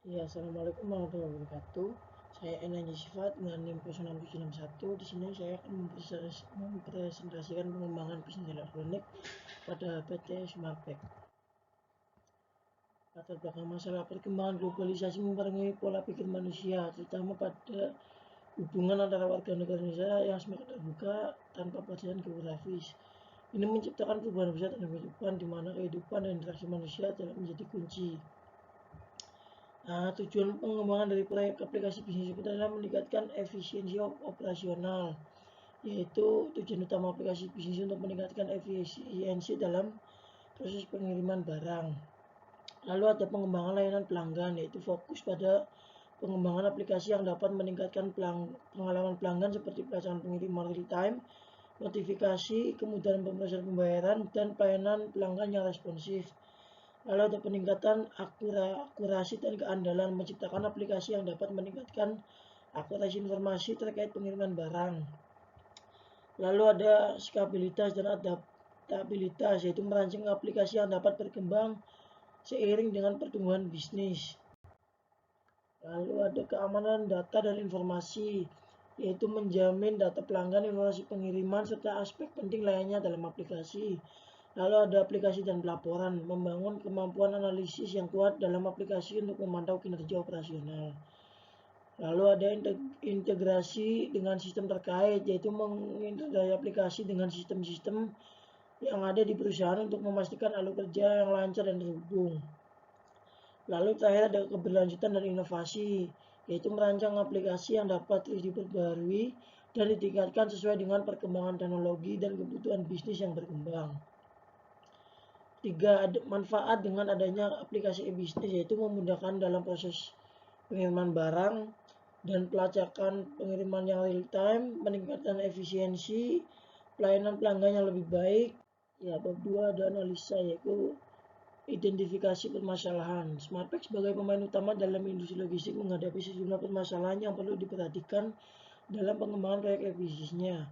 Ya, assalamualaikum warahmatullahi wabarakatuh. Saya Enanji Sifat dengan NIM 06761. Di sini saya akan mempresentasikan pengembangan bisnis elektronik pada PT Smartpack. Latar belakang masalah perkembangan globalisasi mempengaruhi pola pikir manusia, terutama pada hubungan antara warga negara Indonesia yang semakin terbuka tanpa batasan geografis. Ini menciptakan perubahan besar dalam kehidupan, di mana kehidupan dan interaksi manusia telah menjadi kunci. Tujuan pengembangan dari proyek aplikasi bisnis itu adalah meningkatkan efisiensi operasional, yaitu tujuan utama aplikasi bisnis untuk meningkatkan efisiensi dalam proses pengiriman barang. Lalu ada pengembangan layanan pelanggan, yaitu fokus pada pengembangan aplikasi yang dapat meningkatkan pengalaman pelanggan seperti pelaksanaan pengiriman real time, notifikasi, kemudahan pemrosesan pembayaran, dan pelayanan pelanggan yang responsif. Lalu ada peningkatan akurasi dan keandalan, menciptakan aplikasi yang dapat meningkatkan akurasi informasi terkait pengiriman barang. Lalu ada skalabilitas dan adaptabilitas, yaitu merancang aplikasi yang dapat berkembang seiring dengan pertumbuhan bisnis. Lalu ada keamanan data dan informasi, yaitu menjamin data pelanggan, informasi pengiriman, serta aspek penting lainnya dalam aplikasi. Lalu ada aplikasi dan pelaporan, membangun kemampuan analisis yang kuat dalam aplikasi untuk memantau kinerja operasional. Lalu ada integrasi dengan sistem terkait, yaitu mengintegrasi aplikasi dengan sistem-sistem yang ada di perusahaan untuk memastikan alur kerja yang lancar dan terhubung. Lalu terakhir ada keberlanjutan dan inovasi, yaitu merancang aplikasi yang dapat terus diperbarui dan ditingkatkan sesuai dengan perkembangan teknologi dan kebutuhan bisnis yang berkembang. 3. Manfaat dengan adanya aplikasi e-bisnis, yaitu memudahkan dalam proses pengiriman barang dan pelacakan pengiriman yang real time, meningkatkan efisiensi, pelayanan pelanggan yang lebih baik. Ya, bab 2 ada analisa, yaitu identifikasi permasalahan. Smartpack sebagai pemain utama dalam industri logistik menghadapi sejumlah permasalahan yang perlu diperhatikan dalam pengembangan proyek e-bisnisnya.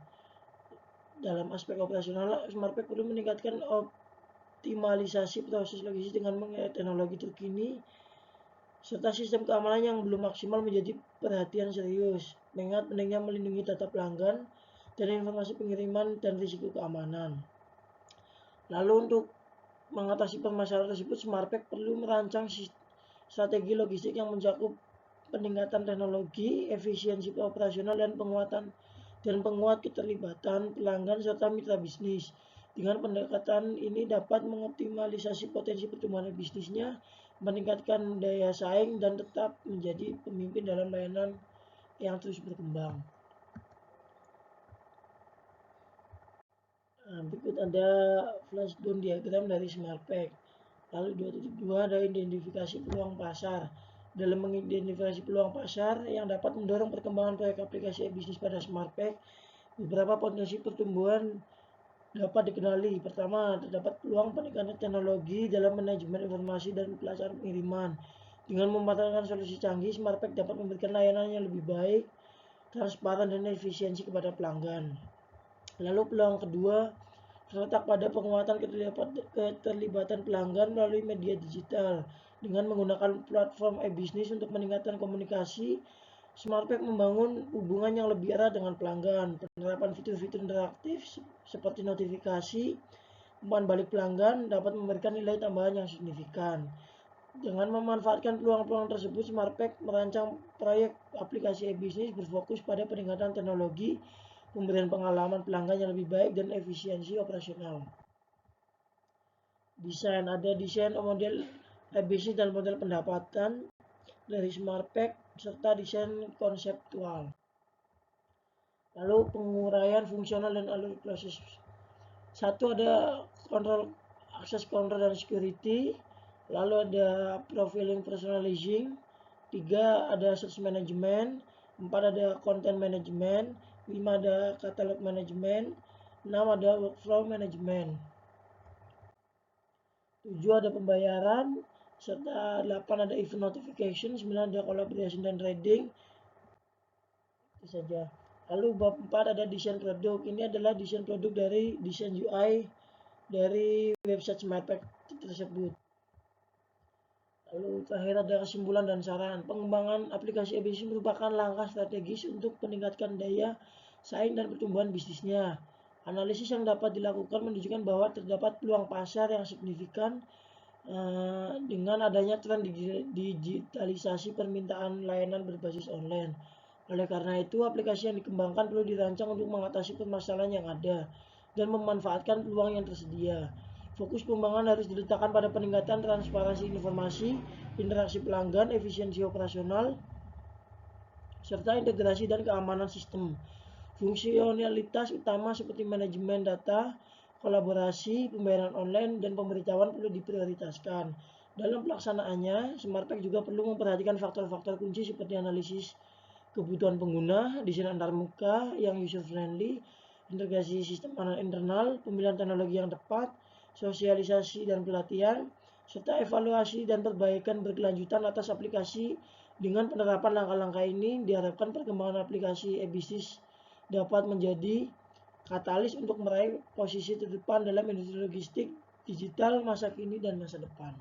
Dalam aspek operasional, Smartpack perlu meningkatkan optimalisasi proses logistik dengan menggunakan teknologi terkini, serta sistem keamanan yang belum maksimal menjadi perhatian serius, mengingat pentingnya melindungi data pelanggan dan informasi pengiriman dan risiko keamanan. Lalu untuk mengatasi permasalahan tersebut, Smartpack perlu merancang strategi logistik yang mencakup peningkatan teknologi, efisiensi operasional, dan penguat keterlibatan pelanggan serta mitra bisnis. Dengan pendekatan ini dapat mengoptimalisasi potensi pertumbuhan bisnisnya, meningkatkan daya saing, dan tetap menjadi pemimpin dalam layanan yang terus berkembang. Berikut ada flashdown diagram dari Smartpack. Lalu 2.2 ada identifikasi peluang pasar. Dalam mengidentifikasi peluang pasar yang dapat mendorong perkembangan proyek aplikasi e-bisnis pada Smartpack, beberapa potensi pertumbuhan dapat dikenali. Pertama, terdapat peluang peningkatan teknologi dalam manajemen informasi dan pelaksanaan pengiriman. Dengan memanfaatkan solusi canggih, Smartpack dapat memberikan layanan yang lebih baik, transparan, dan efisiensi kepada pelanggan. Lalu peluang kedua terletak pada penguatan keterlibatan pelanggan melalui media digital. Dengan menggunakan platform e-bisnis untuk meningkatkan komunikasi, Smartpack membangun hubungan yang lebih erat dengan pelanggan. Penerapan fitur-fitur interaktif seperti notifikasi, umpan balik pelanggan dapat memberikan nilai tambahan yang signifikan. Dengan memanfaatkan peluang-peluang tersebut, Smartpack merancang proyek aplikasi e-bisnis berfokus pada peningkatan teknologi, pemberian pengalaman pelanggan yang lebih baik, dan efisiensi operasional. Desain, ada desain model e-bisnis dan model pendapatan dari Smartpack serta desain konseptual. Lalu penguraian fungsional dan alur proses. 1 ada kontrol akses control dan security. Lalu ada profiling personalizing. 3 ada search management. 4 ada content management. 5 ada catalog management. 6 ada workflow management. 7 ada pembayaran, serta 8 ada event notification, 9 ada collaboration dan trading. Itu saja. Lalu bab 4 ada desain produk. Ini adalah desain produk dari desain UI dari website Smartpack tersebut. Lalu terakhir ada kesimpulan dan saran. Pengembangan aplikasi e-bisnis merupakan langkah strategis untuk meningkatkan daya saing dan pertumbuhan bisnisnya. Analisis yang dapat dilakukan menunjukkan bahwa terdapat peluang pasar yang signifikan dengan adanya tren digitalisasi permintaan layanan berbasis online. Oleh karena itu, aplikasi yang dikembangkan perlu dirancang untuk mengatasi permasalahan yang ada dan memanfaatkan peluang yang tersedia. Fokus pengembangan harus diletakkan pada peningkatan transparansi informasi, interaksi pelanggan, efisiensi operasional, serta integrasi dan keamanan sistem. Fungsionalitas utama seperti manajemen data, kolaborasi, pembayaran online, dan pemberitahuan perlu diprioritaskan. Dalam pelaksanaannya, SmartPack juga perlu memperhatikan faktor-faktor kunci seperti analisis kebutuhan pengguna, desain antarmuka yang user-friendly, integrasi sistem internal, pemilihan teknologi yang tepat, sosialisasi dan pelatihan, serta evaluasi dan perbaikan berkelanjutan atas aplikasi. Dengan penerapan langkah-langkah ini, diharapkan perkembangan aplikasi e-bisnis dapat menjadi katalis untuk meraih posisi terdepan dalam industri logistik digital masa kini dan masa depan.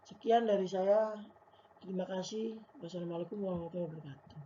Sekian dari saya. Terima kasih. Wassalamualaikum warahmatullahi wabarakatuh.